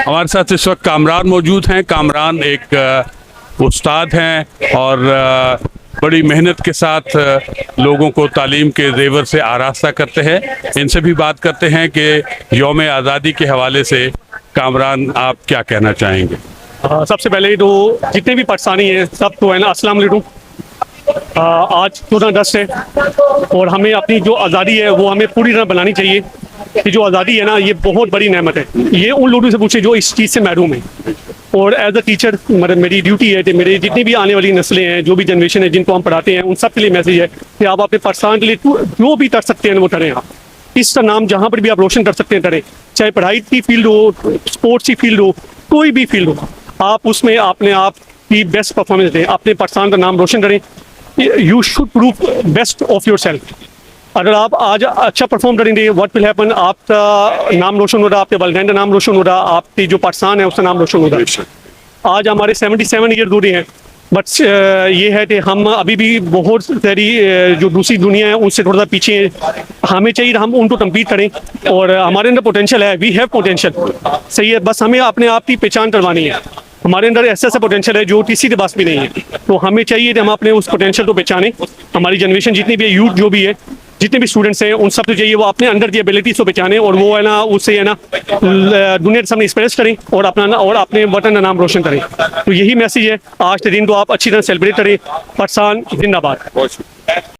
हमारे साथ इस वक्त कामरान मौजूद हैं। कामरान एक उस्ताद हैं और बड़ी मेहनत के साथ लोगों को तालीम के जेवर से आरास्ता करते हैं। इनसे भी बात करते हैं कि यौम आज़ादी के हवाले से कामरान आप क्या कहना चाहेंगे? सबसे पहले तो जितने भी पाकिस्तानी हैं सबको है ना अस्सलाम वालेकुम। आज 14 अगस्त है और हमें अपनी जो आज़ादी है वो हमें पूरी तरह बनानी चाहिए। कि जो आज़ादी है ना ये बहुत बड़ी नेमत है। ये उन लोगों से पूछे जो इस चीज़ से महरूम है। और एज अ टीचर मेरी ड्यूटी है कि मेरी जितनी भी आने वाली नस्लें हैं, जो भी जनरेशन है जिनको हम पढ़ाते हैं, उन सब के लिए मैसेज है कि आप अपने पाकिस्तान के लिए जो भी कर सकते हैं वो करें। आप इसका नाम जहाँ पर भी आप रोशन कर सकते हैं करें, चाहे पढ़ाई की फील्ड हो, स्पोर्ट्स की फील्ड हो, कोई भी फील्ड हो, आप उसमें अपने आप की बेस्ट परफॉर्मेंस दें, अपने पाकिस्तान का नाम रोशन करें। You should prove best of your self. अगर आप आज अच्छा परफॉर्म करेंगे, व्हाट विल हैपन, आपका नाम रोशन हो रहा, आपके वालिदैन का नाम रोशन हो रहा, आपकी जो पाकिस्तान है उसका नाम रोशन हो रहा। आज हमारे 77 ईयर दूरी हैं, बट ये है कि हम अभी भी बहुत सारी जो दूसरी दुनिया है उनसे थोड़ा सा पीछे हैं। हमें चाहिए हम उनको कम्पीट करें और हमारे अंदर पोटेंशियल है, वी हैव पोटेंशियल, सही है। बस हमें अपने आप की पहचान करवानी है। हमारे अंदर ऐसा पोटेंशियल है जो किसी के पास भी नहीं है। तो हमें चाहिए कि हम अपने उस पोटेंशियल को पहचानें। हमारी जनरेशन जितनी भी है, यूथ जो भी है, जितने भी स्टूडेंट्स हैं, उन सब को चाहिए वो अपने अंदर की एबिलिटीज को पहचाने और वो है ना उससे है ना दुनिया के सामने एक्सप्रेस करें और अपने वतन का नाम रोशन करें। तो यही मैसेज है। आज के दिन को आप अच्छी तरह सेलिब्रेट करें। पाकिस्तान जिंदाबाद।